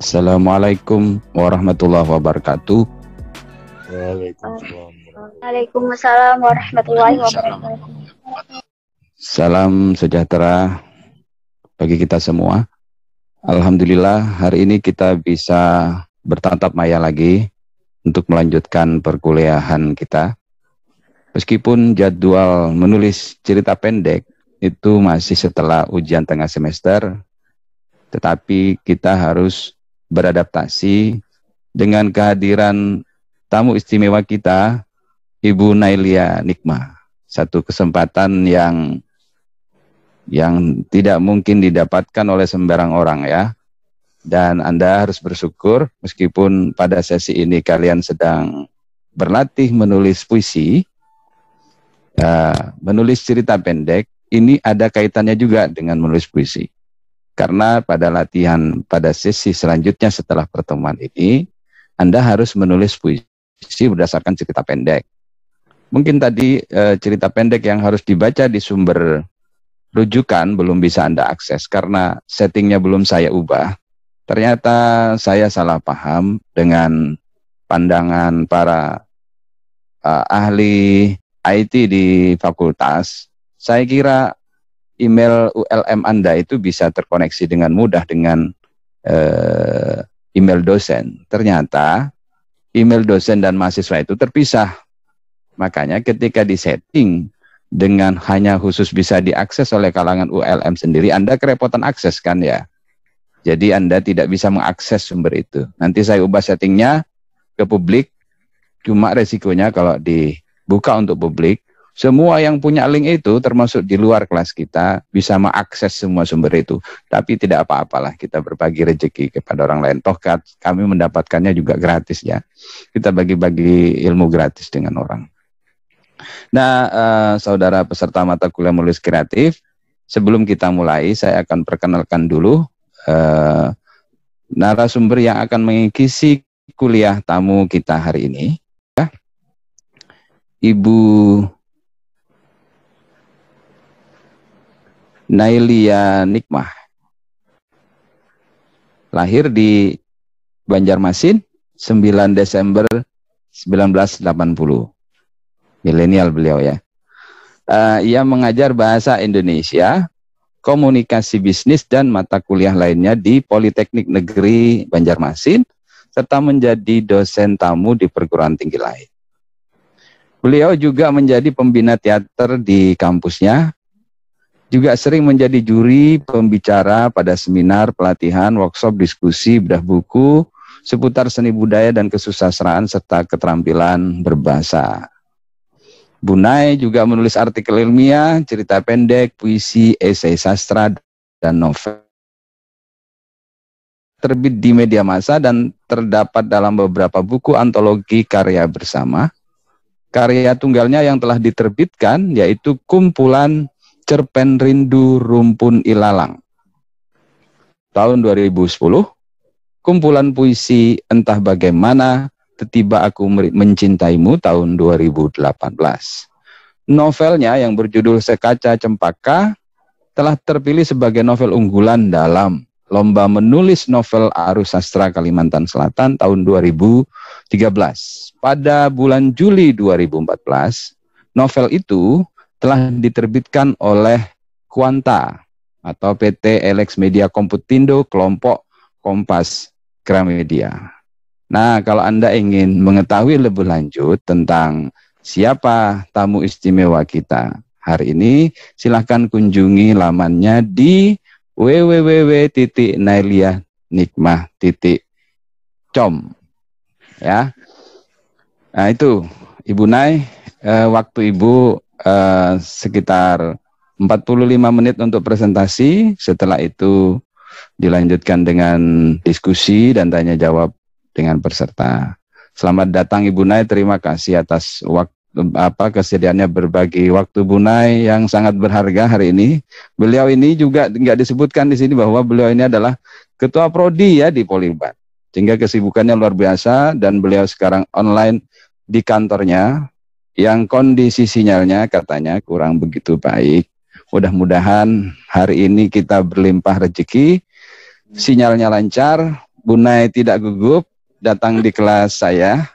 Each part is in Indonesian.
Assalamualaikum warahmatullahi wabarakatuh. Waalaikumsalam warahmatullahi wabarakatuh. Salam sejahtera bagi kita semua. Alhamdulillah hari ini kita bisa bertatap maya lagi untuk melanjutkan perkuliahan kita. Meskipun jadwal menulis cerita pendek itu masih setelah ujian tengah semester, tetapi kita harus beradaptasi dengan kehadiran tamu istimewa kita, Ibu Nailia Nikmah. Satu kesempatan yang tidak mungkin didapatkan oleh sembarang orang ya. Dan Anda harus bersyukur meskipun pada sesi ini kalian sedang berlatih menulis puisi, menulis cerita pendek, ini ada kaitannya juga dengan menulis puisi. Karena pada latihan pada sesi selanjutnya setelah pertemuan ini, Anda harus menulis puisi berdasarkan cerita pendek. Mungkin tadi cerita pendek yang harus dibaca di sumber rujukan belum bisa Anda akses karena settingnya belum saya ubah. Ternyata saya salah paham dengan pandangan para ahli IT di fakultas. Saya kira email ULM Anda itu bisa terkoneksi dengan mudah dengan email dosen. Ternyata email dosen dan mahasiswa itu terpisah. Makanya ketika disetting dengan hanya khusus bisa diakses oleh kalangan ULM sendiri, Anda kerepotan akses kan ya. Jadi Anda tidak bisa mengakses sumber itu. Nanti saya ubah settingnya ke publik. Cuma resikonya kalau dibuka untuk publik, semua yang punya link itu termasuk di luar kelas kita bisa mengakses semua sumber itu. Tapi tidak apa-apalah, kita berbagi rezeki kepada orang lain. Toh kami mendapatkannya juga gratis ya. Kita bagi-bagi ilmu gratis dengan orang. Nah, saudara peserta mata kuliah menulis kreatif, sebelum kita mulai saya akan perkenalkan dulu narasumber yang akan mengisi kuliah tamu kita hari ini. Ya. Ibu Nailia Nikmah, lahir di Banjarmasin 9 Desember 1980. Milenial beliau ya. Ia mengajar bahasa Indonesia, komunikasi bisnis dan mata kuliah lainnya di Politeknik Negeri Banjarmasin, serta menjadi dosen tamu di perguruan tinggi lain. Beliau juga menjadi pembina teater di kampusnya, juga sering menjadi juri pembicara pada seminar, pelatihan, workshop, diskusi, bedah buku, seputar seni budaya dan kesusastraan, serta keterampilan berbahasa. Bu Nai juga menulis artikel ilmiah, cerita pendek, puisi, esai sastra, dan novel. Terbit di media massa dan terdapat dalam beberapa buku antologi karya bersama. Karya tunggalnya yang telah diterbitkan yaitu kumpulan Cerpen Rindu Rumpun Ilalang tahun 2010, kumpulan puisi Entah Bagaimana Tiba Aku Mencintaimu tahun 2018. Novelnya yang berjudul Sekaca Cempaka telah terpilih sebagai novel unggulan dalam Lomba Menulis Novel Arus Sastra Kalimantan Selatan tahun 2013. Pada bulan Juli 2014, novel itu telah diterbitkan oleh Quanta atau PT Elex Media Komputindo kelompok Kompas Gramedia. Nah, kalau Anda ingin mengetahui lebih lanjut tentang siapa tamu istimewa kita hari ini, silahkan kunjungi lamannya di www.nailianikmah.com ya. Nah, itu Ibu Nai, waktu Ibu sekitar 45 menit untuk presentasi. Setelah itu dilanjutkan dengan diskusi dan tanya jawab dengan peserta. Selamat datang Ibu Nai, terima kasih atas kesediaannya berbagi waktu Bu Nai yang sangat berharga hari ini. Beliau ini juga nggak disebutkan di sini bahwa beliau ini adalah ketua prodi ya di Polibat. Sehingga kesibukannya luar biasa dan beliau sekarang online di kantornya yang kondisi sinyalnya katanya kurang begitu baik. Mudah-mudahan hari ini kita berlimpah rezeki, sinyalnya lancar, Bunai tidak gugup datang di kelas saya,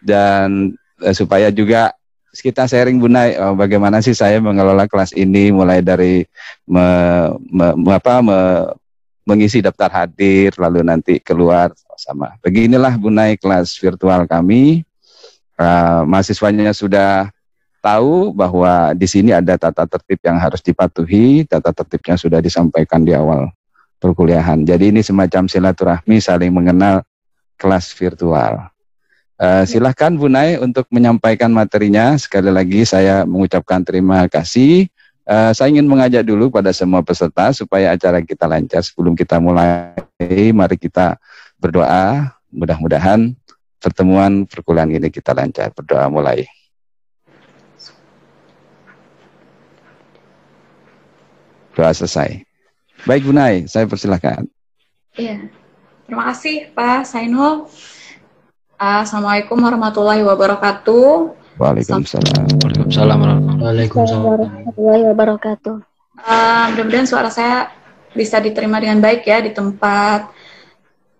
dan supaya juga kita sharing Bunai, bagaimana sih saya mengelola kelas ini, mulai dari mengisi daftar hadir, lalu nanti keluar sama. Beginilah Bunai kelas virtual kami. Mahasiswanya sudah tahu bahwa di sini ada tata tertib yang harus dipatuhi. Tata tertibnya sudah disampaikan di awal perkuliahan. Jadi ini semacam silaturahmi saling mengenal kelas virtual. Silahkan Bunai untuk menyampaikan materinya. Sekali lagi saya mengucapkan terima kasih. Saya ingin mengajak dulu pada semua peserta supaya acara kita lancar. Sebelum kita mulai, mari kita berdoa. Mudah-mudahan pertemuan perkuliahan ini kita lancar. Berdoa mulai. Doa selesai. Baik Bunai, saya persilahkan. Iya, terima kasih Pak Sainul. Assalamualaikum warahmatullahi wabarakatuh. Waalaikumsalam. Waalaikumsalam Warahmatullahi wabarakatuh. Mudah-mudahan suara saya bisa diterima dengan baik ya di tempat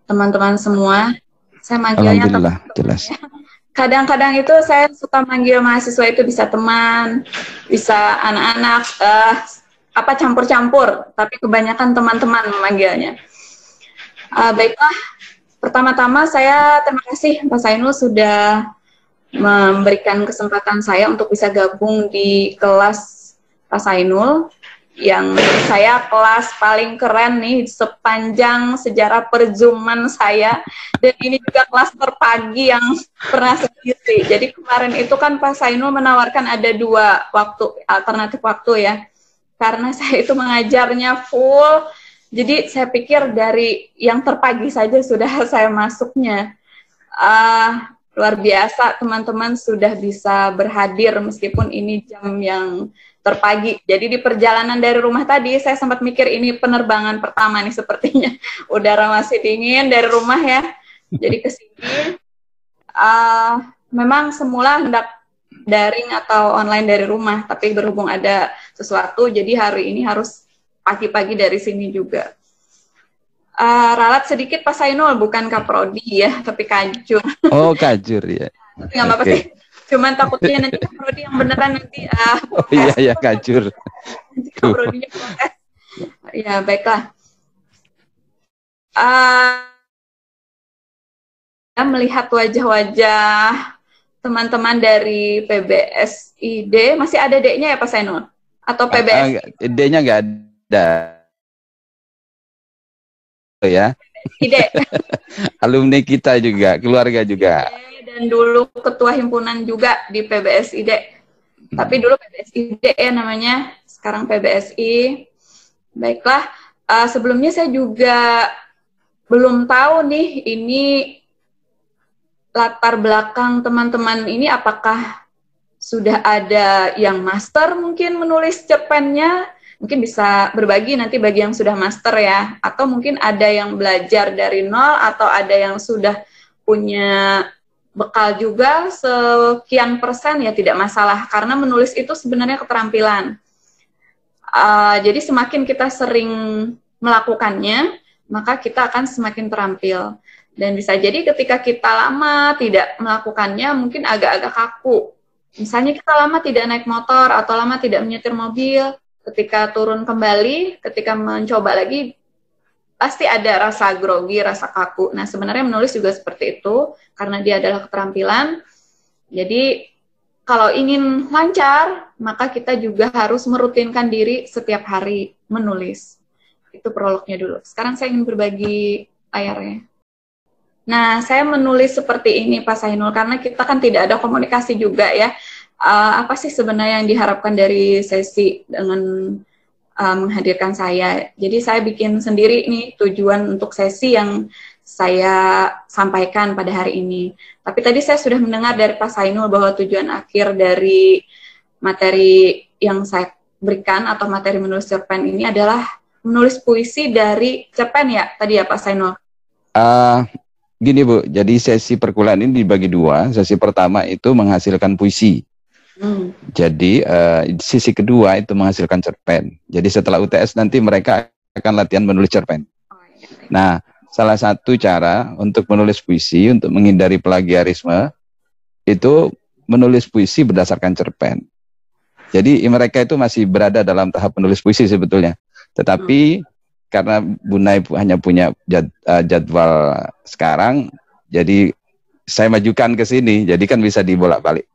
teman-teman semua. Saya manggilnya Alhamdulillah, teman-teman jelas. ya. Kadang-kadang itu saya suka manggil mahasiswa itu bisa teman, bisa anak-anak, campur-campur, tapi kebanyakan teman-teman memanggilnya. Baiklah, pertama-tama saya terima kasih Pak Sainul sudah memberikan kesempatan saya untuk bisa gabung di kelas Pak Sainul, yang saya kelas paling keren nih sepanjang sejarah perjuman saya, dan ini juga kelas terpagi yang pernah saya isi. Jadi kemarin itu kan Pak Sainul menawarkan ada 2 alternatif waktu ya, karena saya itu mengajarnya full, jadi saya pikir dari yang terpagi saja sudah saya masuknya. Luar biasa, teman-teman sudah bisa berhadir meskipun ini jam yang terpagi. Jadi di perjalanan dari rumah tadi saya sempat mikir ini penerbangan pertama nih sepertinya. Udara masih dingin dari rumah ya. Jadi ke sini memang semula hendak daring atau online dari rumah, tapi berhubung ada sesuatu jadi hari ini harus pagi-pagi dari sini juga. Ralat sedikit Pak Sainul, bukan kaprodi ya, tapi kajur. Oh, kajur ya. Tapi nggak apa-apa sih. Cuman takutnya nanti kaprodi yang beneran nanti. Oh iya, kajur. Nanti kaprodinya protes. Ya, baiklah. Melihat wajah-wajah teman-teman dari PBSID, masih ada D-nya ya Pak Sainul? Atau PBS? D-nya nggak ada. Ya. Ide. Alumni kita juga, keluarga juga. Dan dulu ketua himpunan juga di PBSID. Tapi dulu PBSID ya namanya, sekarang PBSI. Baiklah, sebelumnya saya juga belum tahu nih ini latar belakang teman-teman ini, apakah sudah ada yang master mungkin menulis cerpennya. Mungkin bisa berbagi nanti bagi yang sudah master ya, atau mungkin ada yang belajar dari nol, atau ada yang sudah punya bekal juga sekian persen, ya tidak masalah, karena menulis itu sebenarnya keterampilan. Jadi semakin kita sering melakukannya, maka kita akan semakin terampil. Dan bisa jadi ketika kita lama tidak melakukannya, mungkin agak-agak kaku. Misalnya kita lama tidak naik motor, atau lama tidak menyetir mobil, ketika turun kembali, ketika mencoba lagi, pasti ada rasa grogi, rasa kaku. Nah, sebenarnya menulis juga seperti itu, karena dia adalah keterampilan. Jadi, kalau ingin lancar, maka kita juga harus merutinkan diri setiap hari menulis. Itu prolognya dulu. Sekarang saya ingin berbagi layarnya. Nah, saya menulis seperti ini, Pak Sainul, karena kita kan tidak ada komunikasi juga ya. Apa sih sebenarnya yang diharapkan dari sesi dengan menghadirkan saya. Jadi saya bikin sendiri nih tujuan untuk sesi yang saya sampaikan pada hari ini. Tapi tadi saya sudah mendengar dari Pak Sainul bahwa tujuan akhir dari materi yang saya berikan atau materi menulis cerpen ini adalah menulis puisi dari cerpen ya, tadi ya Pak Sainul? Gini Bu, jadi sesi perkuliahan ini dibagi 2. Sesi pertama itu menghasilkan puisi. Jadi sisi kedua itu menghasilkan cerpen. Jadi setelah UTS nanti mereka akan latihan menulis cerpen. Nah, salah satu cara untuk menulis puisi, untuk menghindari plagiarisme, itu menulis puisi berdasarkan cerpen. Jadi mereka itu masih berada dalam tahap menulis puisi sebetulnya. Tetapi karena Bunai hanya punya jadwal sekarang, jadi saya majukan ke sini. Jadi kan bisa dibolak-balik.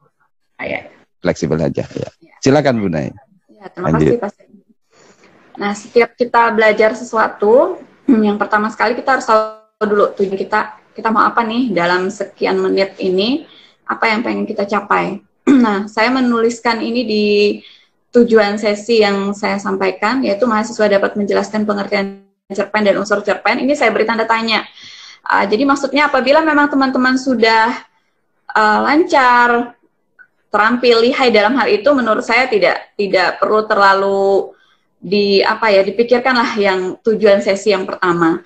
Fleksibel aja. Ya. Silakan Bunai. Ya, terima kasih Pak. Nah, setiap kita belajar sesuatu, yang pertama sekali kita harus tahu dulu tujuan kita mau apa nih dalam sekian menit ini, apa yang pengen kita capai. Nah, saya menuliskan ini di tujuan sesi yang saya sampaikan, yaitu mahasiswa dapat menjelaskan pengertian cerpen dan unsur cerpen. Ini saya beri tanda tanya. Jadi maksudnya apabila memang teman-teman sudah lancar, terampil, lihai dalam hal itu, menurut saya tidak perlu terlalu dipikirkanlah yang tujuan sesi yang pertama.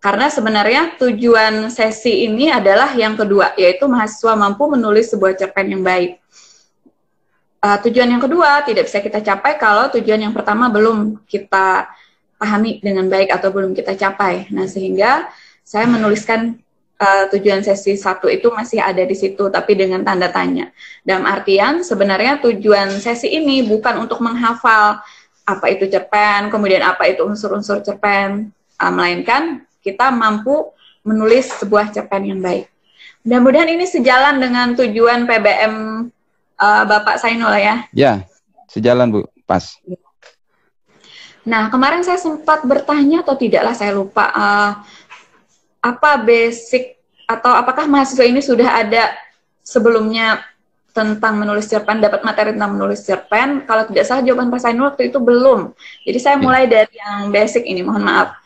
Karena sebenarnya tujuan sesi ini adalah yang kedua, yaitu mahasiswa mampu menulis sebuah cerpen yang baik. Tujuan yang kedua tidak bisa kita capai kalau tujuan yang pertama belum kita pahami dengan baik atau belum kita capai. Nah, sehingga saya menuliskan tujuan sesi 1 itu masih ada di situ, tapi dengan tanda tanya. Dalam artian, sebenarnya tujuan sesi ini bukan untuk menghafal apa itu cerpen, kemudian apa itu unsur-unsur cerpen, melainkan kita mampu menulis sebuah cerpen yang baik. Mudah-mudahan ini sejalan dengan tujuan PBM Bapak Sainul ya? Ya, sejalan Bu, pas. Nah, kemarin saya sempat bertanya atau tidaklah, saya lupa, apa basic atau apakah mahasiswa ini sudah ada sebelumnya tentang menulis cerpen, dapat materi tentang menulis cerpen. Kalau tidak salah jawaban Pak Sainul waktu itu belum. Jadi saya mulai dari yang basic ini, mohon maaf.